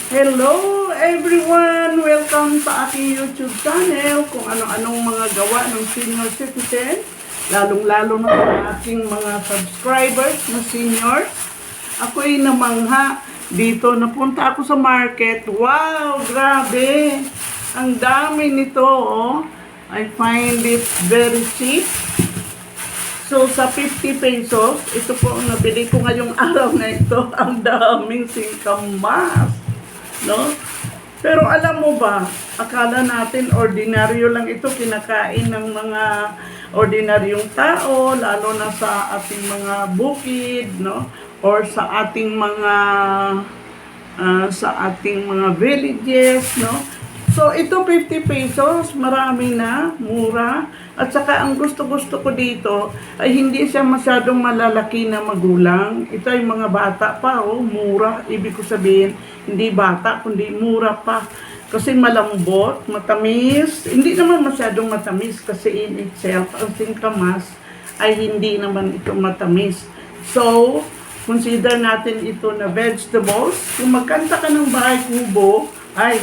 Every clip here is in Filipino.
Hello everyone! Welcome sa aking YouTube channel kung ano-anong mga gawa ng senior citizen, lalong-lalo na sa aking mga subscribers na senior. Ako'y namangha dito. Napunta ako sa market. Wow! Grabe! Ang dami nito, oh. I find it very cheap. So, sa 50 pesos, ito po ang nabili ko ngayong araw na ito. Ang daming singkamas, no? Pero alam mo ba, akala natin ordinaryo lang ito, kinakain ng mga ordinaryong tao, lalo na sa ating mga bukid, no? Or sa ating mga villages, no? So, ito 50 pesos, marami na, mura. At saka ang gusto-gusto ko dito ay hindi siya masyadong malalaki na magulang. Ito ay mga bata pa, oh, mura. Ibig ko sabihin, hindi bata, kundi mura pa. Kasi malambot, matamis. Hindi naman masyadong matamis kasi in itself, ang singkamas ay hindi naman ito matamis. So, consider natin ito na vegetables. Kung magkanta ka ng bahay kubo, ay,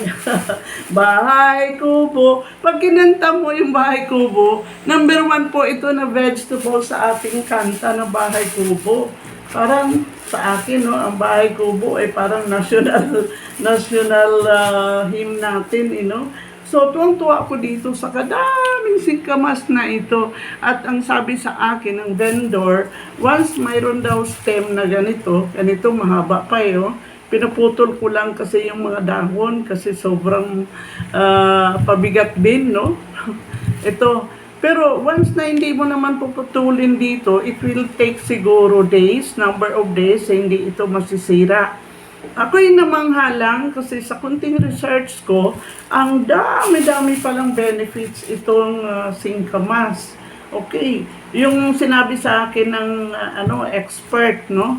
bahay kubo. Pag kinanta mo yung bahay kubo, number 1 po ito na vegetable sa ating kanta na bahay kubo. Parang sa akin, no, ang bahay kubo ay parang national hymn natin, you know. So, tuwang-tuwa ako dito sa kadaming singkamas na ito. At ang sabi sa akin ng vendor, once mayroon daw stem na ganito mahaba pa eh, oh. Pinuputol ko lang kasi yung mga dahon kasi sobrang pabigat din, no? Ito. Pero once na hindi mo naman puputulin dito, it will take siguro number of days, hindi ito masisira. Ako'y namanghalang kasi sa kunting research ko, ang dami-dami palang benefits itong singkamas. Okay, yung sinabi sa akin ng expert, no?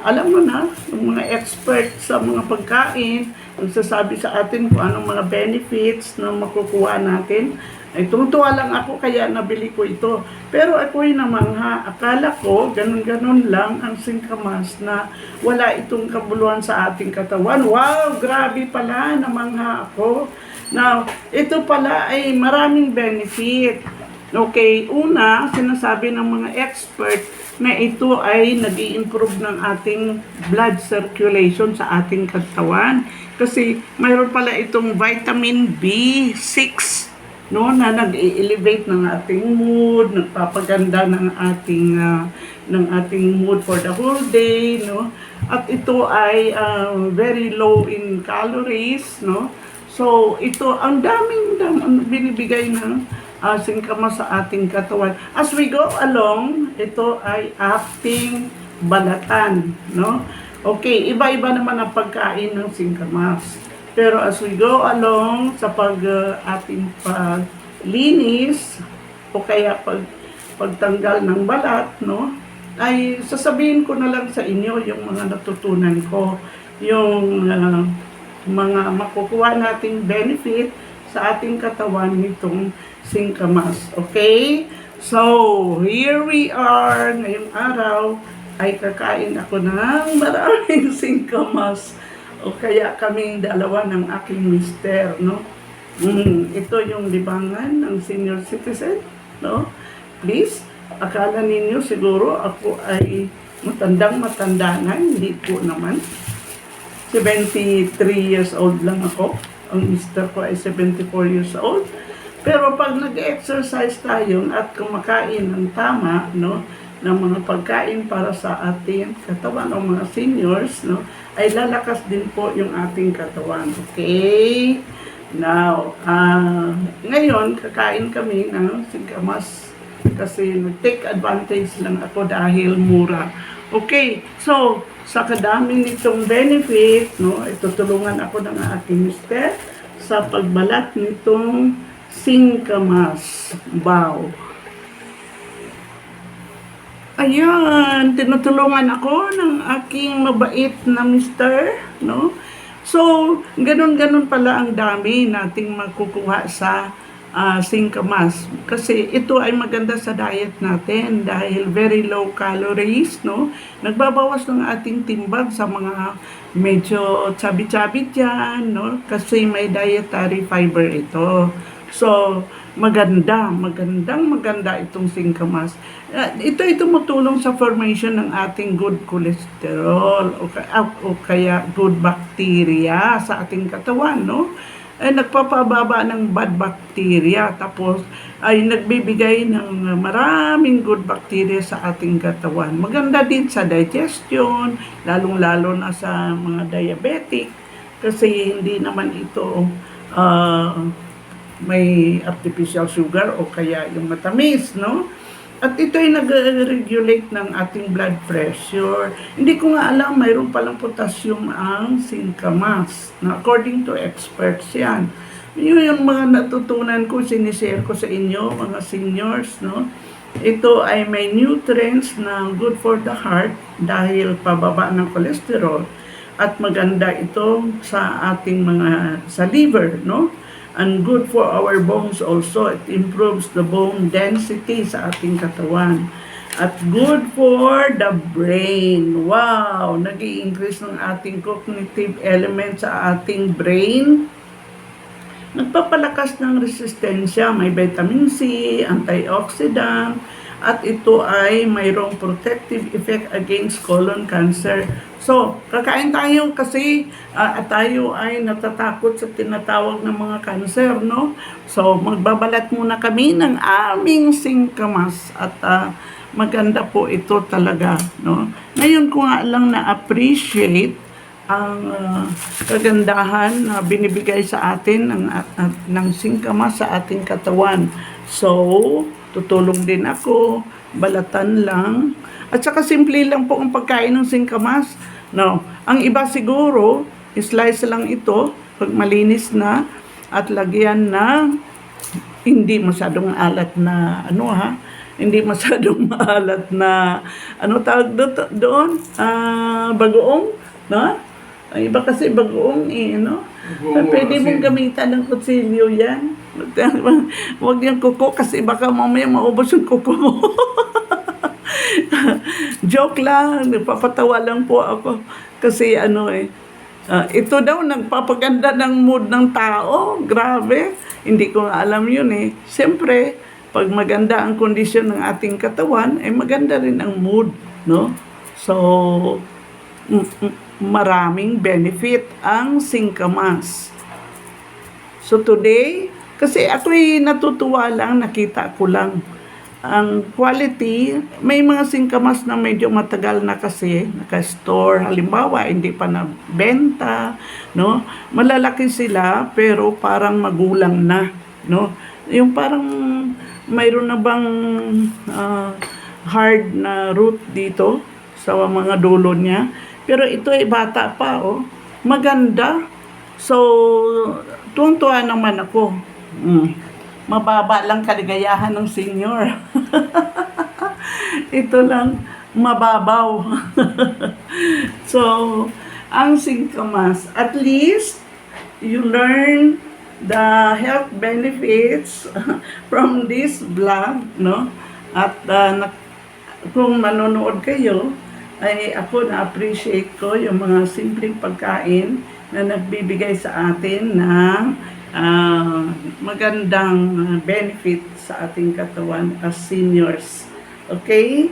Alam mo na, yung mga expert sa mga pagkain, nagsasabi sa atin kung anong mga benefits na makukuha natin. Ay, tumutuwa lang ako kaya nabili ko ito. Pero ako'y namangha, akala ko, ganun-ganun lang ang singkamas na wala itong kabuluhan sa ating katawan. Wow, grabe pala, namangha ako. Now, ito pala ay maraming benefit. Okay, una, sinasabi ng mga expert na ito ay nag-i-improve ng ating blood circulation sa ating katawan. Kasi mayroon pala itong vitamin B6, no, na nag-i-elevate ng ating mood, nagpapaganda ng ating mood for the whole day, no. At ito ay very low in calories, no. So ito ang daming binibigay ng singkamas sa ating katawan. As we go along, ito ay ating balatan, no? Okay, iba-iba naman ang pagkain ng singkamas. Pero as we go along sa ating paglinis o kaya pagtanggal ng balat, no? Ay sasabihin ko na lang sa inyo yung mga natutunan ko, yung mga makukuha nating benefit sa ating katawan nitong singkamas. Okay? So, here we are. Ngayong araw ay kakain ako ng maraming singkamas. O kaya kaming dalawa ng aking mister, no? Ito yung libangan ng senior citizen, no? Please, akala ninyo siguro ako ay matandang-matanda na. Hindi po naman. 73 years old lang ako. Ang mister ko ay 74 years old. Pero pag nag-exercise tayo at kumakain ng tama, no, ng mga pagkain para sa ating katawan o mga seniors, no, ay lalakas din po yung ating katawan. Okay? Now, ngayon, kakain kami ng singkamas kasi nag-take advantage lang ako dahil mura. Okay, so, sa kadami nitong benefit, no, itutulungan ako ng aking mister sa pagbalat nitong singkamas. Wow. Ayan, tinutulungan ako ng aking mabait na mister, no? So, ganun-ganun pala ang dami nating makukuha sa singkamas. Kasi ito ay maganda sa diet natin dahil very low calories, no? Nagbabawas ng ating timbang sa mga medyo chubby-chubby dyan, no? Kasi may dietary fiber ito. So, maganda itong singkamas. Ito ay tumutulong sa formation ng ating good cholesterol o kaya good bacteria sa ating katawan, no? Ay nagpapababa ng bad bacteria, tapos ay nagbibigay ng maraming good bacteria sa ating katawan. Maganda din sa digestion, lalong-lalo na sa mga diabetic, kasi hindi naman ito may artificial sugar o kaya yung matamis, no? At ito ay nag-regulate ng ating blood pressure. Hindi ko nga alam, mayroon palang potassium ang singkamas. According to experts yan. Yun yung mga natutunan ko, sinishare ko sa inyo, mga seniors, no? Ito ay may nutrients na good for the heart dahil pababa ng cholesterol. At maganda ito sa ating sa liver, no? And good for our bones also. It improves the bone density sa ating katawan. At good for the brain. Wow! Nag-i-increase ng ating cognitive element sa ating brain. Nagpapalakas ng resistensya. May vitamin C, antioxidant, at ito ay mayroong protective effect against colon cancer. So, kakain tayo kasi tayo ay natatakot sa tinatawag ng mga cancer, no? So, magbabalat muna kami ng aming singkamas at maganda po ito talaga, no? Ngayon ko nga lang na-appreciate ang kagandahan na binibigay sa atin ng singkamas sa ating katawan. So, tutulong din ako, balatan lang. At saka simple lang po ang pagkain ng singkamas. No, ang iba siguro, slice lang ito pag malinis na at lagyan na hindi masyadong alat na hindi masyadong maalat na tawag doon, bagoong, no? Ang iba kasi bagoong pwede mong gamitan ng kutsilyo yan. Huwag yung kuko kasi baka mamaya maubos yung kuko mo. Joke lang, nagpapatawa lang po ako. Kasi ito daw nagpapaganda ng mood ng tao. Grabe, hindi ko alam yun eh. Siyempre, pag maganda ang kondisyon ng ating katawan, ay maganda rin ang mood, no? So, maraming benefit ang singkamas. So today, kasi ako'y natutuwa lang, nakita ko lang ang quality. May mga singkamas na medyo matagal na kasi naka-store, halimbawa hindi pa nabenta, no? Malalaki sila pero parang magulang na, no? Yung parang mayroon na bang hard na root dito sa mga dulo niya, pero ito ay bata pa, oh. Maganda. So tuwan-tuwa naman ako. Mababa lang kaligayahan ng senior. Ito lang, mababaw. So, ang singkamas, at least, you learn the health benefits from this vlog, no? At kung manonood kayo, ay ako na-appreciate ko yung mga simpleng pagkain na nagbibigay sa atin ng magandang benefit sa ating katawan as seniors. Okay?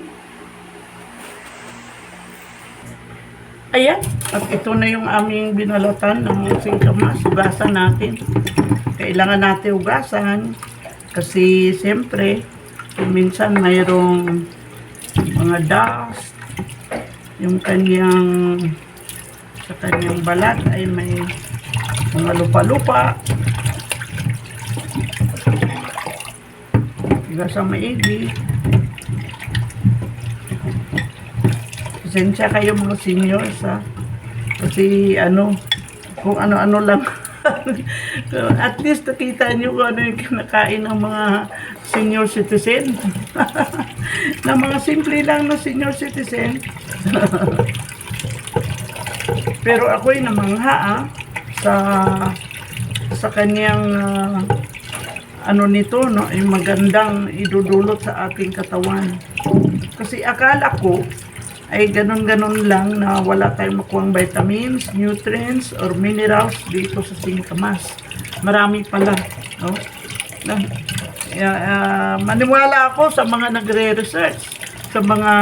Ayan. At ito na yung aming binalatan ng singkamas. Hugasan natin. Kailangan natin hugasan kasi siyempre kung minsan mayroong mga dust, yung kanyang sa kanyang balat ay may mga lupa-lupa. Hugasan maigi. Pasensya kayo mga seniors, ha? Kasi kung ano-ano lang. At least nakita nyo kung ano yung kinakain ng mga senior citizen. Na mga simple lang na senior citizen. Pero ako'y namangha sa kanyang ano nito, no, yung magandang idudulot sa ating katawan. Kasi akala ko ay ganun-ganun lang na wala tayong makuhang vitamins, nutrients, or minerals dito sa singkamas. Marami pala, no? Maniwala ako sa mga nagre-research, sa mga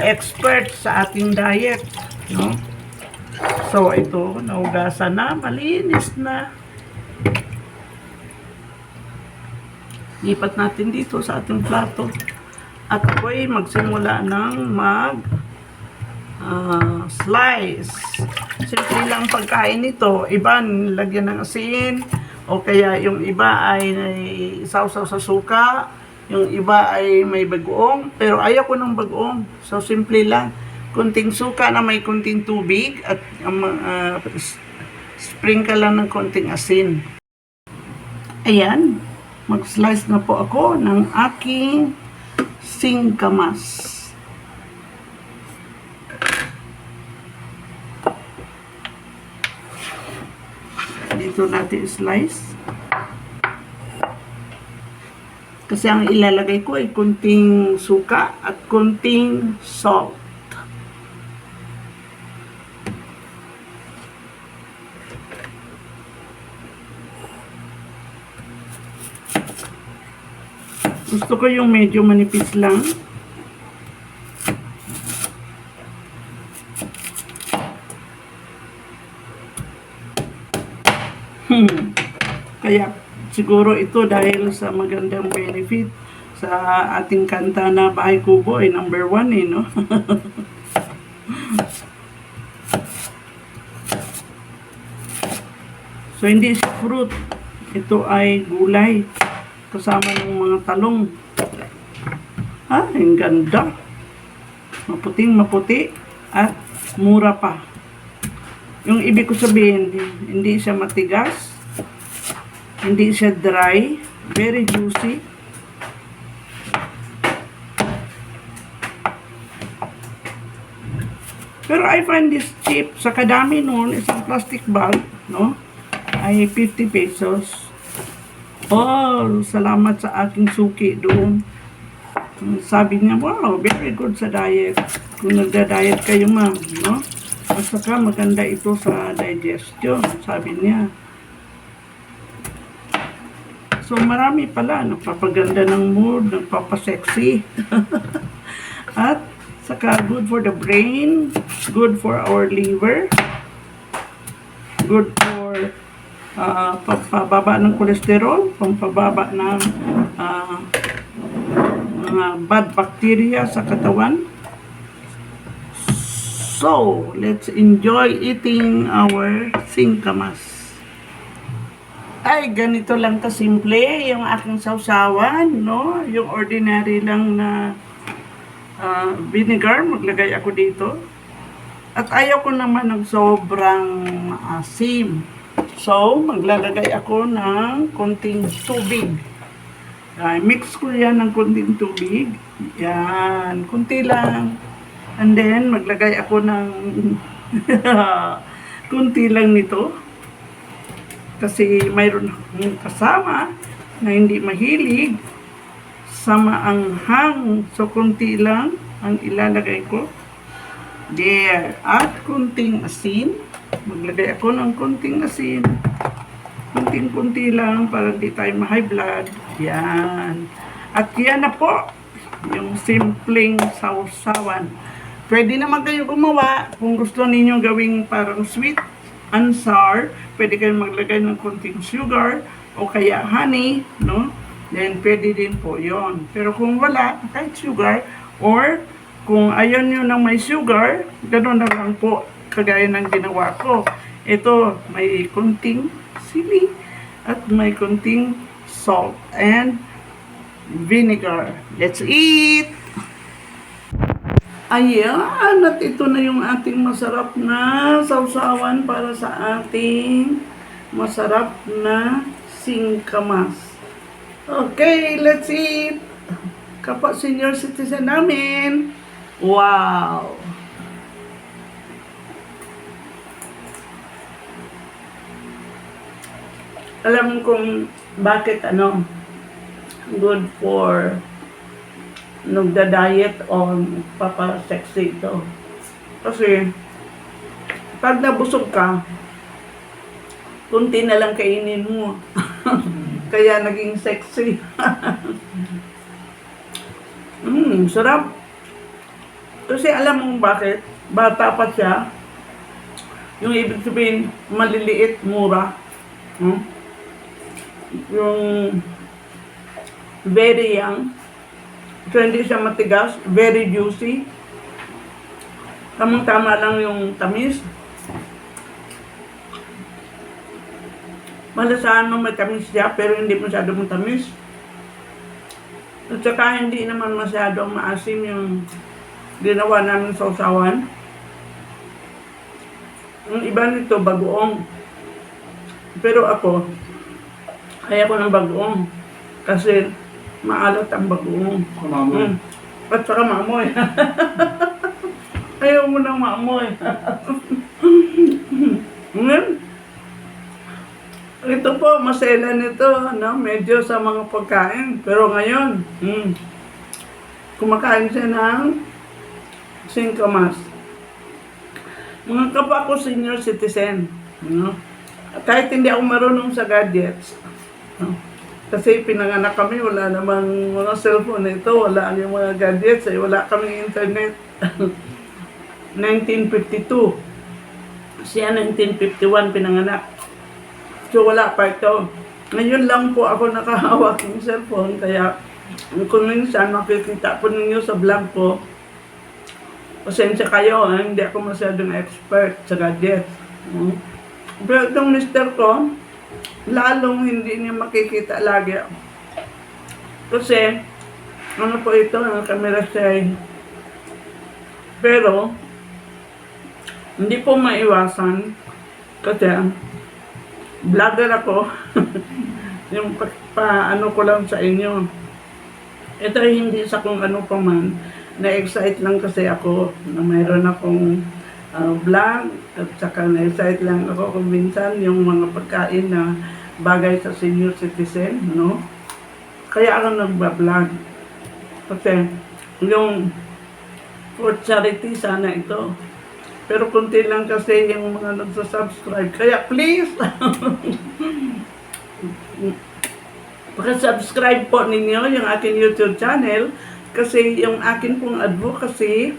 experts sa ating diet, no? So ito, naugasan na, malinis na. Lipat natin dito sa ating plato. At ako'y magsimula ng slice. Simple lang pagkain nito. Iba, lagyan ng asin. O kaya yung iba ay sausaw sa suka. Yung iba ay may bagoong. Pero ayaw ko ng bagoong. So, simple lang. Kunting suka na may kunting tubig. At sprinkle lang ng kunting asin. Ayan. Mag-slice na po ako ng aking singkamas. Dito natin slice. Kasi ang ilalagay ko ay kunting suka at kunting salt. Gusto ko yung medyo manipis lang. Kaya siguro ito dahil sa magandang benefit sa ating kanta na Bahay Kubo ay number 1 no? So hindi siya fruit. Ito ay gulay. Kasama ng mga talong. Ang ganda. Maputing maputi at mura pa. Yung ibig ko sabihin, hindi siya matigas, hindi siya dry, very juicy. Pero I find this cheap. Sa kadami noon, isang plastic bag, no? Ay 50 pesos. Oh, salamat sa aking suki doon. Sabi niya, wow, very good sa diet. Kung nagda-diet kayo, ma'am, no? At saka maganda ito sa digestion, sabi niya. So, marami pala. Nagpapaganda ng mood, nagpapasexy. At saka good for the brain, good for our liver, good for pampababa ng kolesterol, pampababa ng mga bad bacteria sa katawan. So, let's enjoy eating our singkamas. Ay, ganito lang kasimple yung aking sausawan, no? Yung ordinary lang na vinegar, maglagay ako dito. At ayaw ko naman ng sobrang asim. So, maglalagay ako ng konting tubig. Mix ko yan ng konting tubig. Yan, konti lang. And then, maglagay ako ng konti lang nito. Kasi mayroon akong kasama na hindi mahilig sa maanghang. So, konti lang ang ilalagay ko. There. At konting asin. Maglagay ako ng konting asin. Kunting-kunti lang para di tayo ma-high blood. Yan. At yan na po yung simpleng sausawan. Pwede naman kayo gumawa kung gusto ninyo gawing parang sweet and sour. Pwede kayo maglagay ng konting sugar o kaya honey, no? Then pwede din po yon. Pero kung wala, kahit sugar or kung ayaw nyo ng may sugar, gano'n na lang po kagaya ng ginawa ko. Ito, may konting sili at may konting salt and vinegar. Let's eat! Ayan, at ito na yung ating masarap na sausawan para sa ating masarap na singkamas. Okay, let's eat! Kapwa senior citizen namin. Wow! Alam kong bakit good for nagda-diet o papa-sexy ito. Kasi, pag nabusog ka, kunti na lang kainin mo. Kaya naging sexy. Sarap. Kasi alam mo bakit? Bata pa siya. Yung ibig sabihin, maliliit, mura. Yung very young. So, hindi siya matigas. Very juicy. Tamang-tama lang yung tamis. Malasahan mo may tamis siya, pero hindi masyadong tamis. At saka hindi naman masyadong maasim yung ginawa namin sa usawan. Yung iba nito, bagoong. Pero ako, ayaw ko ng bagoong. Kasi maalat ang bagoong. At saka maamoy. Ayaw mo nang maamoy. Ito po, masela nito, medyo sa mga pagkain. Pero ngayon, kumakain siya ng singkamas. Mga kapwa ko senior citizen, kahit hindi ako marunong sa gadgets, kasi pinanganak kami, wala namang mga cellphone ito, wala yung mga gadgets, wala kaming internet. 1952. Siya 1951 pinanganak. So wala pa ito. Ngayon lang po ako nakahawak ng cellphone, kaya kung minsan makikita po ninyo sa vlog ko, pasensya kayo, hindi ako masyadong expert sa gadgets. Pero itong mister ko, lalong hindi niya makikita lagi. Kasi, po ito, ang camera side. Pero, hindi po maiwasan, kasi, vlogger ako, yung paano ko lang sa inyo. Ito hindi sa kung ano pa man, na-excite lang kasi ako na mayroon akong vlog, at saka na-excite lang ako kung minsan yung mga pagkain na bagay sa senior citizen, Kaya ako nagba-vlog. Kasi yung for charity sana ito. Pero kunti lang kasi yung mga nagsasubscribe. Kaya please, paka-subscribe po ninyo yung aking YouTube channel. Kasi yung akin pong advocacy,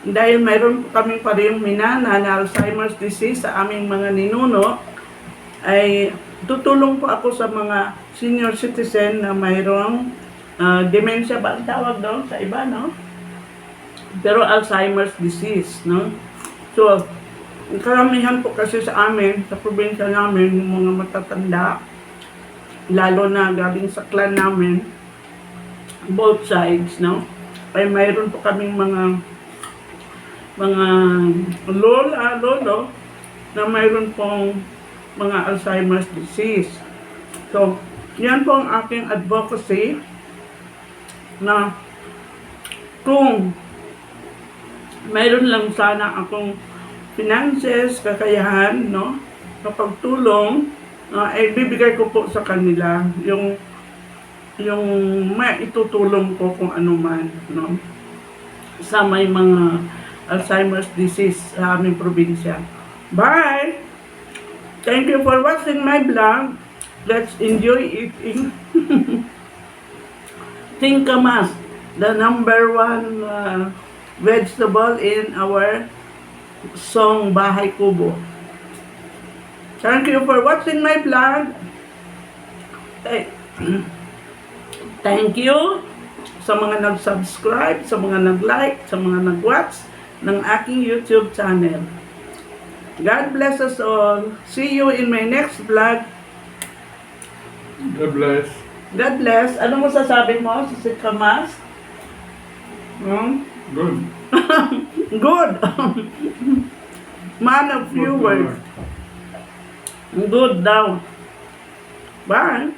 dahil mayroon po kami parehong minana na Alzheimer's disease sa aming mga ninuno, ay tutulong po ako sa mga senior citizen na mayroong dementia ba ang tawag doon sa iba, Pero Alzheimer's disease, So, karamihan po kasi sa amin, sa probinsya namin, yung mga matatanda, lalo na galing sa clan namin, both sides, ay mayroon po kaming mga lola, lolo, na mayroon pong mga Alzheimer's disease. So, yan po ang aking advocacy na kung mayroon lang sana akong finances, kakayahan, kapagtulong, ay bibigay ko po sa kanila yung maitutulong ko kung ano man, sa may mga Alzheimer's disease sa aming probinsya. Bye! Thank you for watching my vlog. Let's enjoy eating. Singkamas, the number one vegetable in our song Bahay Kubo. Thank you for watching my vlog. Thank you sa mga nag-subscribe, sa mga nag-like, sa mga nag-watch ng aking YouTube channel. God bless us all. See you in my next vlog. God bless. God bless. Ano mo sasabi mo sa singkamas? Good. Good. Man of few words. Good daw. Bye.